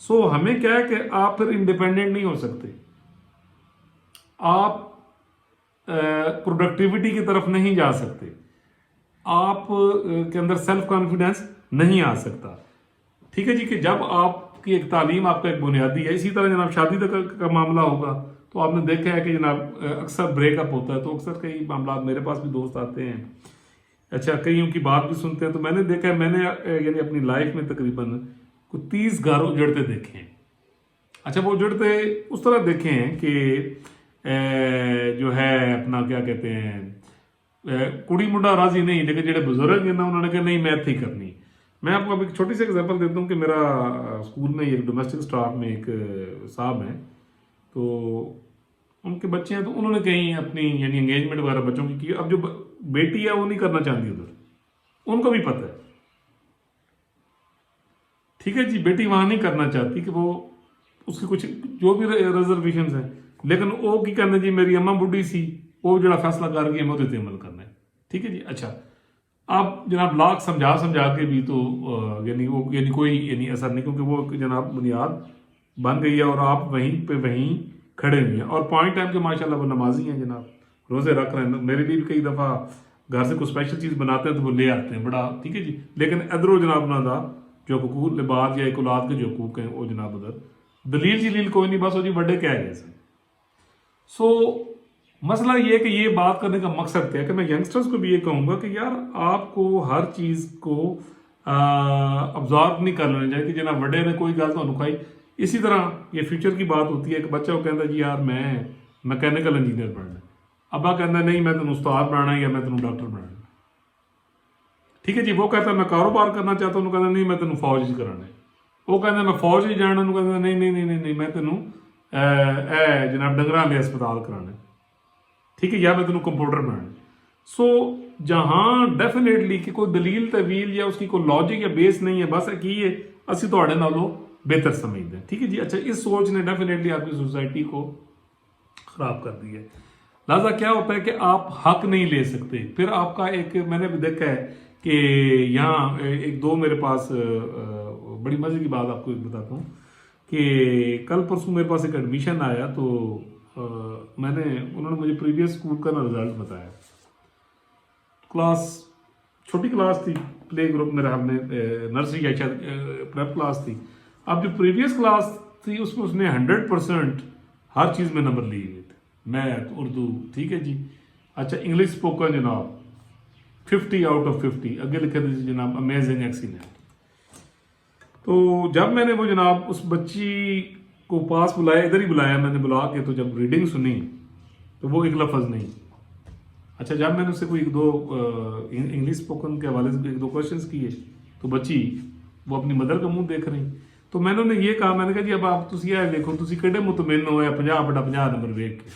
سو ہمیں کیا ہے کہ آپ پھر انڈیپینڈنٹ نہیں ہو سکتے، آپ پروڈکٹیوٹی کی طرف نہیں جا سکتے، آپ کے اندر سیلف کانفیڈنس نہیں آ سکتا. ٹھیک ہے جی، کہ جب آپ کی ایک تعلیم آپ کا ایک بنیادی ہے. اسی طرح جناب شادی تک کا معاملہ ہوگا تو آپ نے دیکھا ہے کہ جناب اکثر بریک اپ ہوتا ہے، تو اکثر کئی معاملات میرے پاس بھی دوست آتے ہیں، اچھا کئیوں کی بات بھی سنتے ہیں، تو میں نے دیکھا ہے، میں نے یعنی اپنی لائف میں تقریباً 30 گھر اجڑتے دیکھے ہیں. اچھا وہ اجڑتے اس طرح دیکھے ہیں کہ جو ہے اپنا کیا کہتے ہیں، کڑی منڈا راضی نہیں، لیکن جڑے بزرگ ہیں نا انہوں نے کہا نہیں میں اتھی کرنی. میں آپ کو اب ایک چھوٹی سی ایگزامپل دیتا ہوں کہ میرا اسکول میں ایک ڈومیسٹک اسٹاف میں ایک صاحب ہیں، تو ان کے بچے ہیں، تو انہوں نے کہیں اپنی یعنی انگیجمنٹ وغیرہ بچوں کی اب جو بیٹی ہے وہ نہیں کرنا چاہتی ادھر، ان کو بھی پتہ ہے. ٹھیک ہے جی، بیٹی وہاں نہیں کرنا چاہتی کہ وہ اس کی کچھ جو بھی ریزرویشنز ہیں، لیکن وہ کی کہنا جی میری اماں بڈھی سی، وہ جڑا فیصلہ کر گئی میں وہ عمل کرنا ہے. ٹھیک ہے جی. اچھا آپ جناب لاکھ سمجھا کے بھی تو یعنی وہ یعنی کوئی یعنی اثر نہیں، کیونکہ وہ جناب بنیاد بن گئی ہے اور آپ وہیں پہ وہیں کھڑے ہوئے ہیں. اور پوائنٹ ٹائم کے ماشاءاللہ وہ نمازی ہیں جناب، روزے رکھ رہے ہیں. میرے لیے بھی کئی دفعہ گھر سے کوئی اسپیشل چیز بناتے ہیں تو وہ لے آتے ہیں بڑا. ٹھیک ہے جی. لیکن ادھر جناب نہ دا جو حقوق لباد یا ایک اولاد کے جو حقوق ہیں وہ جناب ادھر دلیل جلیل کوئی نہیں، بس وہ جی بڑے کیا ہے. سو مسئلہ یہ ہے کہ یہ بات کرنے کا مقصد کیا ہے کہ میں ینگسٹرز کو بھی یہ کہوں گا کہ یار آپ کو ہر چیز کو ابزارو نہیں کر لینا چاہیے کہ جناب وڈے نے کوئی گل تو کھائی. اسی طرح یہ فیوچر کی بات ہوتی ہے کہ بچہ وہ کہتا جی یار میں میکینیکل انجینئر بننا ہے، ابا کہتا نہیں میں تمہیں استاد بنانا ہے یا میں تمہیں ڈاکٹر بنانا ہے. ٹھیک ہے جی. وہ کہتا ہے میں کاروبار کرنا چاہتا ہوں، کہتا نہیں میں تمہیں فوج کرانا ہے. وہ کہتا میں فوج ہی جانا، کہتا نہیں نہیں نہیں نہیں میں تمہیں جناب ڈنگر والے ہسپتال کرانا ہے. ٹھیک ہے، یا میں تمہیں کمپیوٹر بنانا. سو جہاں ڈیفینیٹلی کہ کوئی دلیل طویل یا اس کی کوئی لاجک یا بیس نہیں ہے، بس کی ہے اسی تھوڑے نالوں بہتر سمجھتے ہیں. ٹھیک ہے جی. اچھا اس سوچ نے ڈیفینیٹلی آپ کی سوسائٹی کو خراب کر دی ہے. لہٰذا کیا ہوتا ہے کہ آپ حق نہیں لے سکتے. پھر آپ کا ایک میں نے بھی دیکھا ہے کہ یہاں ایک دو میرے پاس بڑی مزے کی بات آپ کو ایک بتاتا ہوں کہ کل پرسوں میرے پاس ایک ایڈمیشن آیا، تو انہوں نے مجھے پریویس اسکول کا رزلٹ بتایا. کلاس چھوٹی کلاس تھی، پلے گروپ میرے حال میں نرسری یا شاید پریپ کلاس تھی. اب جو پریویس کلاس تھی اس میں اس نے 100% ہر چیز میں نمبر لیے ہوئے تھے، میتھ اردو. ٹھیک ہے جی. اچھا انگلش اسپوکن جناب 50 آؤٹ آف 50 اگے لکھے تھے جناب امیزنگ ایکسیلنٹ. تو جب میں نے وہ جناب اس بچی کو پاس بلایا، ادھر ہی بلایا میں نے بلا کے، تو جب ریڈنگ سنی تو وہ ایک لفظ نہیں. اچھا جب میں نے اس سے کوئی ایک دو انگلش اسپوکن کے حوالے سے ایک دو کوشچنس کیے تو بچی وہ اپنی مدر کا منہ دیکھ رہی. تو میں نے یہ کہا، میں نے کہا جی اب آپ تسی یہ دیکھو تسی کیڑے مطمئن ہوئے 50/50 نمبر ویک کے.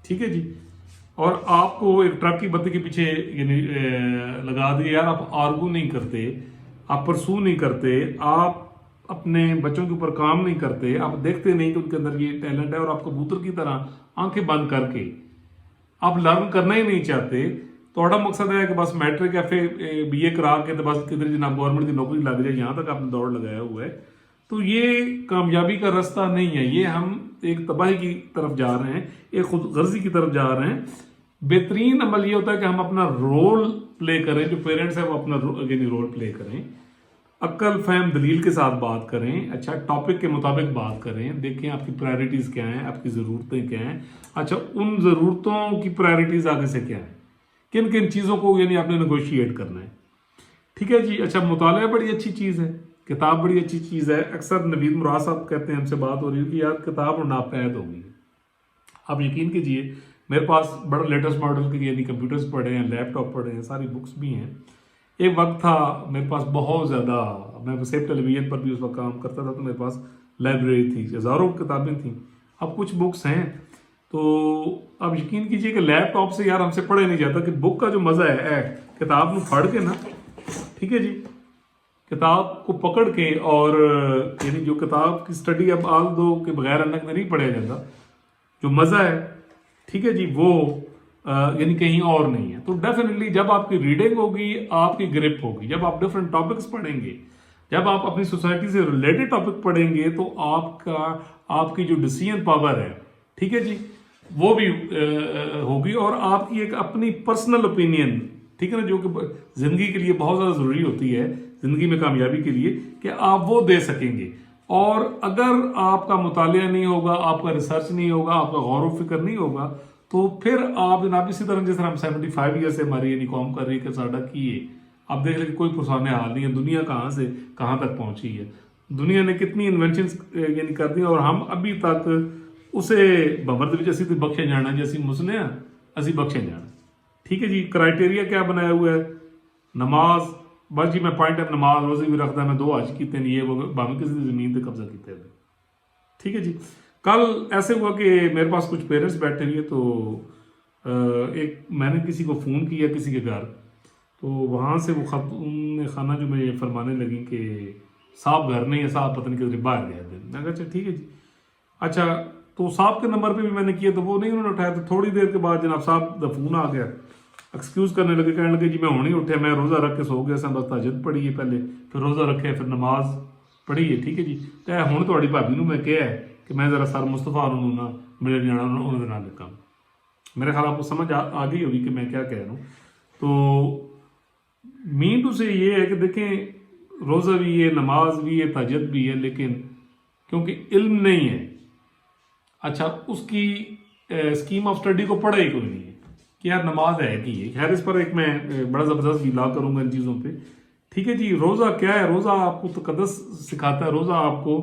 ٹھیک ہے جی. اور آپ کو ایک ٹرک کی بتی کے پیچھے یعنی لگا دیے. یار آپ آرگو نہیں کرتے، آپ پرسو نہیں کرتے، آپ اپنے بچوں کے اوپر کام نہیں کرتے، آپ دیکھتے نہیں کہ ان کے اندر یہ ٹیلنٹ ہے، اور آپ کبوتر کی طرح آنکھیں بند کر کے آپ لرن کرنا ہی نہیں چاہتے. تھوڑا مقصد ہے کہ بس میٹرک ایف اے بی اے کرا کے تو بس کدھر جناب گورنمنٹ کی نوکری لگ جائے، یہاں تک آپ نے دوڑ لگایا ہوا ہے. تو یہ کامیابی کا راستہ نہیں ہے. یہ ہم ایک تباہی کی طرف جا رہے ہیں، ایک خود غرضی کی طرف جا رہے ہیں. بہترین عمل یہ ہوتا ہے کہ ہم اپنا رول پلے کریں، جو پیرنٹس ہیں وہ اپنا رول پلے کریں، عقل فہم دلیل کے ساتھ بات کریں. اچھا ٹاپک کے مطابق بات کریں، دیکھیں آپ کی پرائرٹیز کیا ہیں، آپ کی ضرورتیں کیا ہیں. اچھا ان ضرورتوں کی پرائرٹیز آگے سے کیا ہیں، کن کن چیزوں کو یعنی آپ نے نیگوشیٹ کرنا ہے. ٹھیک ہے جی. اچھا مطالعہ بڑی اچھی چیز ہے، کتاب بڑی اچھی چیز ہے. اکثر نوید مراد صاحب کہتے ہیں، ہم سے بات ہو رہی ہے کہ یار کتاب ناپید ہو گئی ہے. آپ یقین کیجئے میرے پاس بڑا لیٹسٹ ماڈل کے یعنی کمپیوٹرز پڑے ہیں، لیپ ٹاپ پڑے ہیں، ساری بکس بھی ہیں. ایک وقت تھا میرے پاس بہت زیادہ، میں سیف ٹیلی ویژن پر بھی اس وقت کام کرتا تھا، تو میرے پاس لائبریری تھی، ہزاروں کتابیں تھیں. اب کچھ بکس ہیں. تو اب یقین کیجئے کہ لیپ ٹاپ سے یار ہم سے پڑھے نہیں جاتا کہ بک کا جو مزہ ہے کتاب کو پڑھ کے نا. ٹھیک ہے جی. کتاب کو پکڑ کے اور یعنی جو کتاب کی سٹڈی اب آل دو کے بغیر الگ میں نہیں پڑھا جاتا، جو مزہ ہے ٹھیک ہے جی وہ یعنی کہیں اور نہیں ہے. تو ڈیفینیٹلی جب آپ کی ریڈنگ ہوگی آپ کی گرپ ہوگی، جب آپ ڈفرینٹ ٹاپکس پڑھیں گے جب آپ اپنی سوسائٹی سے ریلیٹڈ ٹاپک پڑھیں گے تو آپ کی جو ڈیسیژن پاور ہے، ٹھیک ہے جی، وہ بھی ہوگی، اور آپ کی ایک اپنی پرسنل اوپینین، ٹھیک ہے نا، جو کہ زندگی کے لیے بہت زیادہ ضروری ہوتی ہے، زندگی میں کامیابی کے لیے، کہ آپ وہ دے سکیں گے۔ اور اگر آپ کا مطالعہ نہیں ہوگا، آپ کا ریسرچ نہیں ہوگا، آپ کا غور و فکر نہیں ہوگا، تو پھر آپ جناب اسی طرح جس طرح ہم 75 ایئر سے ہماری یعنی قوم کر رہی ہے کہ ساڈا کی ہے، آپ دیکھ لیں کہ کوئی پرسان حال نہیں ہے، دنیا کہاں سے کہاں تک پہنچی ہے، دنیا نے کتنی انوینشنز یعنی کر دی، اور ہم ابھی تک اسے بمرد بھی اسی تو بخشے جانا جی، اسی مسلے ہیں، اسی بخشے جانا، ٹھیک ہے جی۔ کرائٹیریا کیا بنایا ہوا ہے؟ نماز، بس جی میں پوائنٹ ہے، نماز روزی بھی رکھتا ہے، میں 2 حج کیتے ہیں، یہ وہ باہم کسی زمین پہ قبضہ کیتے ہیں، ٹھیک ہے جی۔ کل ایسے ہوا کہ میرے پاس کچھ پیرنٹس بیٹھے ہوئے، تو ایک میں نے کسی کو فون کیا کسی کے گھر، تو وہاں سے وہ خاتون خانہ جو میں فرمانے لگی کہ صاحب گھر نہیں ہے، صاحب پتہ نہیں کدھر باہر گئے تھے۔ میں کہا اچھا ٹھیک ہے جی، اچھا تو صاحب کے نمبر پہ بھی میں نے کیا تو وہ نہیں انہوں نے اٹھایا، تو تھوڑی دیر کے بعد جناب صاحب دا فون آ گیا، ایکسکیوز کرنے لگے، کہنے لگے جی میں ہوں نہیں اٹھے، میں روزہ رکھ کے سو گیا سا، بس تہجد پڑھی ہے پہلے، پھر روزہ رکھے، پھر نماز پڑھی ہے، ٹھیک ہے جی۔ تو ہوں تھوڑی بھابی نوں میں کہا ہے کہ میں ذرا سر مصطفیٰ نوں ملے جانا، انہوں نے نام لکھا، میرے خیال آپ کو سمجھ آ گئی ہوگی کہ میں کیا کہہ رہا ہوں۔ تو مین ٹو سے یہ ہے کہ دیکھیں روزہ بھی ہے، نماز بھی ہے، تہجد بھی ہے، لیکن کیونکہ علم نہیں ہے، اچھا اس کی اسکیم آف اسٹڈی کو پڑھا ہی کوئی نہیں ہے کہ یار نماز ہے کہ یہ، خیر اس پر ایک میں بڑا زبردست بھی لا کروں گا ان چیزوں پہ، ٹھیک ہے جی۔ روزہ کیا ہے؟ روزہ آپ کو تقدس سکھاتا ہے، روزہ آپ کو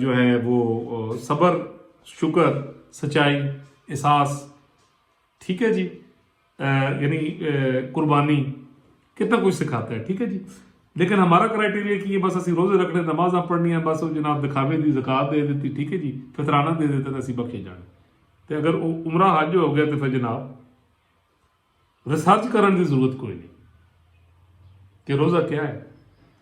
جو ہے وہ صبر، شکر، سچائی، احساس، ٹھیک ہے جی، یعنی قربانی، کتنا کچھ سکھاتا ہے، ٹھیک ہے جی۔ لیکن ہمارا کرائٹیریا کہ یہ بس اسی روزے رکھنے، نمازاں پڑھنی ہیں، بس جناب دکھاوے دی زکات دے دیتی، ٹھیک ہے جی، فطرانہ دے دیتے تو اسی بخشے جانے، تو اگر عمرہ حج ہو گیا تو پھر جناب ریسرچ کرنے کی ضرورت کوئی نہیں کہ روزہ کیا ہے۔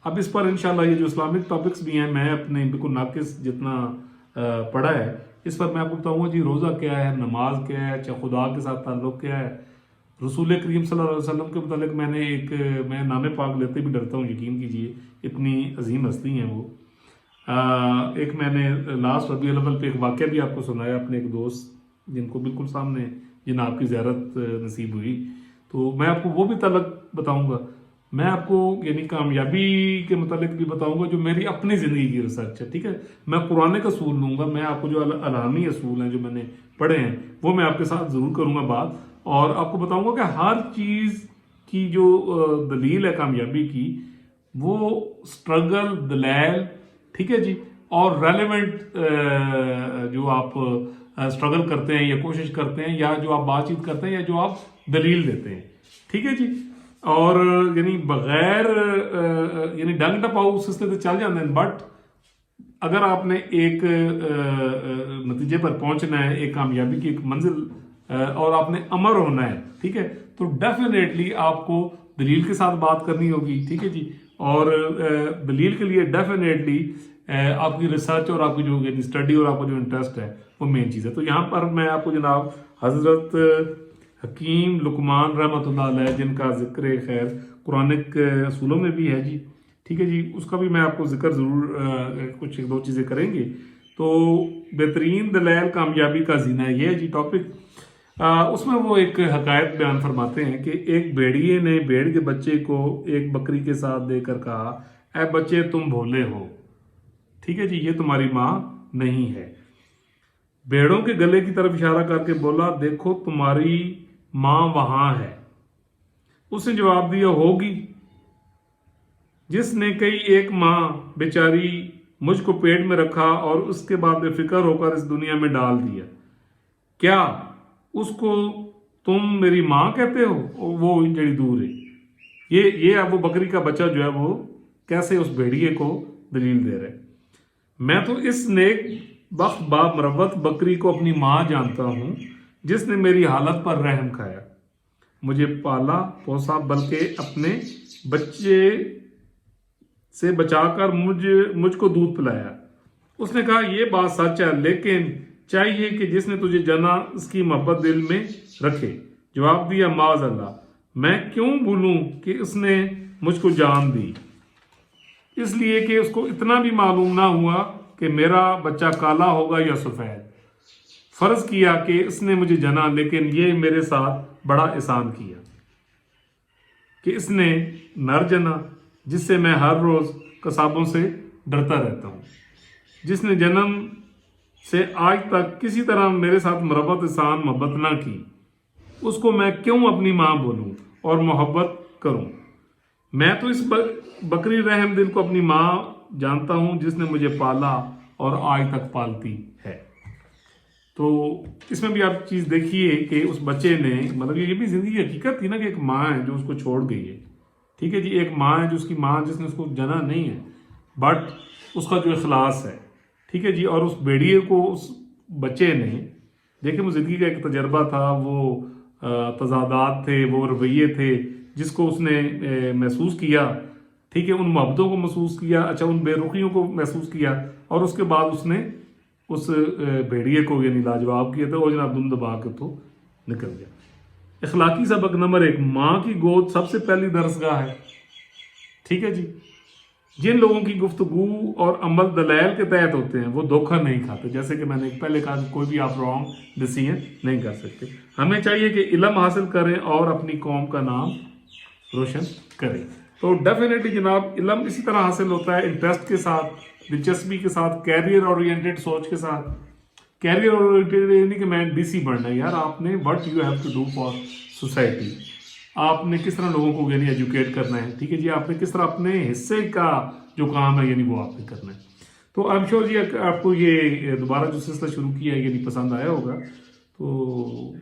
اب اس پر انشاءاللہ یہ جو اسلامک ٹاپکس بھی ہیں، میں اپنے بالکل ناقص جتنا پڑھا ہے اس پر میں آپ کو بتاؤں گا جی، روزہ کیا ہے، نماز کیا ہے، اچھا خدا کے ساتھ تعلق کیا ہے، رسول کریم صلی اللہ علیہ وسلم کے متعلق میں نام پاک لیتے بھی ڈرتا ہوں، یقین کیجئے اتنی عظیم ہستی ہیں وہ۔ ایک میں نے لاسٹ ربیع الاول پہ ایک واقعہ بھی آپ کو سنایا، اپنے ایک دوست جن کو بالکل سامنے جناب کی زیارت نصیب ہوئی، تو میں آپ کو وہ بھی تعلق بتاؤں گا، میں آپ کو یعنی کامیابی کے متعلق بھی بتاؤں گا جو میری اپنی زندگی کی ریسرچ ہے، ٹھیک ہے۔ میں قرآن کا اصول لوں گا، میں آپ کو جو الہامی اصول ہیں جو میں نے پڑھے ہیں وہ میں آپ کے ساتھ ضرور کروں گا بات، اور آپ کو بتاؤں گا کہ ہر چیز کی جو دلیل ہے کامیابی کی، وہ سٹرگل، دلیل، ٹھیک ہے جی، اور ریلیونٹ جو آپ سٹرگل کرتے ہیں یا کوشش کرتے ہیں یا جو آپ بات چیت کرتے ہیں یا جو آپ دلیل دیتے ہیں، ٹھیک ہے جی، اور یعنی بغیر یعنی ڈنگ ٹپاؤ سستے سے چل جاتے ہیں، بٹ اگر آپ نے ایک نتیجے پر پہنچنا ہے، ایک کامیابی کی ایک منزل، اور آپ نے امر ہونا ہے، ٹھیک ہے، تو ڈیفینیٹلی آپ کو دلیل کے ساتھ بات کرنی ہوگی، ٹھیک ہے جی، اور دلیل کے لیے ڈیفینیٹلی آپ کی ریسرچ اور آپ کی جو اسٹڈی اور آپ کا جو انٹرسٹ ہے وہ مین چیز ہے۔ تو یہاں پر میں آپ کو جناب حضرت حکیم لقمان رحمۃ اللہ علیہ جن کا ذکر خیر قرآنک اصولوں میں بھی ہے جی، ٹھیک ہے جی، اس کا بھی میں آپ کو ذکر ضرور کچھ 2 چیزیں کریں گے۔ تو بہترین دلائل کامیابی کا زینہ یہ ہے جی ٹاپک، اس میں وہ ایک حقائق بیان فرماتے ہیں کہ ایک بھیڑیے نے بھیڑ کے بچے کو ایک بکری کے ساتھ دے کر کہا، اے بچے تم بھولے ہو، ٹھیک ہے جی، یہ تمہاری ماں نہیں ہے۔ بھیڑوں کے گلے کی طرف اشارہ کر کے بولا، دیکھو تمہاری ماں وہاں ہے۔ اس نے جواب دیا، ہوگی، جس نے کئی ایک ماں بیچاری مجھ کو پیٹ میں رکھا اور اس کے بعد بے فکر ہو کر اس دنیا میں ڈال دیا، کیا اس کو تم میری ماں کہتے ہو؟ وہ جڑی دور ہے، یہ اب وہ بکری کا بچہ جو ہے وہ کیسے اس بھیڑیے کو دلیل دے رہے، میں تو اس نیک بخت با مروت بکری کو اپنی ماں جانتا ہوں جس نے میری حالت پر رحم کھایا، مجھے پالا پوسا، بلکہ اپنے بچے سے بچا کر مجھ کو دودھ پلایا۔ اس نے کہا، یہ بات سچ ہے، لیکن چاہیے کہ جس نے تجھے جانا اس کی محبت دل میں رکھے۔ جواب دیا، معاذ اللہ، میں کیوں بھولوں کہ اس نے مجھ کو جان دی۔ اس لیے کہ اس کو اتنا بھی معلوم نہ ہوا کہ میرا بچہ کالا ہوگا یا سفید. فرض کیا کہ اس نے مجھے جنا، لیکن یہ میرے ساتھ بڑا احسان کیا کہ اس نے نر جنا جس سے میں ہر روز قصابوں سے ڈرتا رہتا ہوں. جس نے جنم سے آج تک کسی طرح میرے ساتھ مربت احسان محبت نہ کی، اس کو میں کیوں اپنی ماں بولوں اور محبت کروں؟ میں تو اس بکری رحم دل کو اپنی ماں جانتا ہوں جس نے مجھے پالا اور آج تک پالتی ہے. تو اس میں بھی آپ چیز دیکھیے کہ اس بچے نے مطلب یہ بھی زندگی حقیقت تھی نا کہ ایک ماں ہے جو اس کو چھوڑ گئی ہے. ٹھیک ہے جی، ایک ماں ہے جو اس کی ماں جس نے اس کو جنا نہیں ہے، بٹ اس کا جو اخلاص ہے. ٹھیک ہے جی، اور اس بیڑیے کو اس بچے نے دیکھیں، وہ زندگی کا ایک تجربہ تھا، وہ تضادات تھے، وہ رویے تھے جس کو اس نے محسوس کیا. ٹھیک ہے، ان محبتوں کو محسوس کیا، اچھا ان بے رخیوں کو محسوس کیا، اور اس کے بعد اس نے اس بھیڑیے کو یعنی لاجواب کیا تھا، وہ جناب دم دبا کے تو نکل گیا. اخلاقی سبق نمبر 1، ماں کی گود سب سے پہلی درسگاہ ہے. ٹھیک ہے جی، جن لوگوں کی گفتگو اور عمل دلائل کے تحت ہوتے ہیں وہ دھوکہ نہیں کھاتے. جیسے کہ میں نے پہلے کہا کہ کوئی بھی آپ رانگ ڈیسیژن نہیں کر سکتے. ہمیں چاہیے کہ علم حاصل کریں اور اپنی قوم کا نام روشن کریں. تو ڈیفینیٹلی جناب علم اسی طرح حاصل ہوتا ہے، انٹرسٹ کے ساتھ، دلچسپی کے ساتھ، کیریئر اورینٹیڈ سوچ کے ساتھ. کیریئر اورینٹیڈ یہ نہیں کہ میں ڈی سی بننا ہے، یار آپ نے what you have to do for society. آپ نے کس طرح لوگوں کو یعنی ایجوکیٹ کرنا ہے. ٹھیک ہے جی، آپ نے کس طرح اپنے حصے کا جو کام ہے یعنی وہ آپ نے کرنا ہے. تو آئی ایم شیور جی آپ کو یہ دوبارہ جو سلسلہ شروع کیا ہے یعنی پسند آیا ہوگا. تو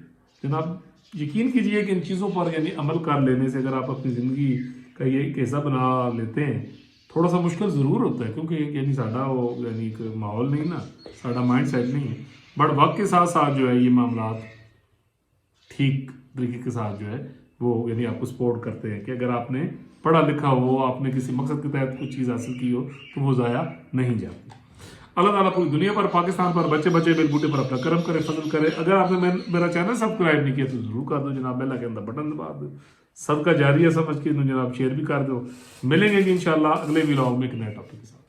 جناب یقین کیجئے کہ ان چیزوں پر یعنی عمل کر لینے سے اگر آپ اپنی زندگی کا یہ ایک حصہ بنا لیتے ہیں، تھوڑا سا مشکل ضرور ہوتا ہے کیونکہ یعنی ساڈا وہ یعنی ایک ماحول نہیں نا، ساڈا مائنڈ سیٹ نہیں ہے، بٹ وقت کے ساتھ ساتھ جو ہے یہ معاملات ٹھیک طریقے کے ساتھ جو ہے وہ یعنی آپ کو سپورٹ کرتے ہیں کہ اگر آپ نے پڑھا لکھا ہو، آپ نے کسی مقصد کے تحت کوئی چیز حاصل کی ہو تو وہ ضائع نہیں جاتی. اللہ تعالیٰ پوری دنیا پر، پاکستان پر، بچے بچے بیل بوٹے پر اپنا کرم کرے، فضل کرے. اگر آپ نے میرا چینل سبسکرائب نہیں کیا تو ضرور کر دو جناب، بیل کے اندر بٹن دبا دو، صدقہ جاریہ سمجھ کے جناب شیئر بھی کر دو. ملیں گے انشاءاللہ اگلے ولاگ میں ایک نئے ٹاپک کے ساتھ.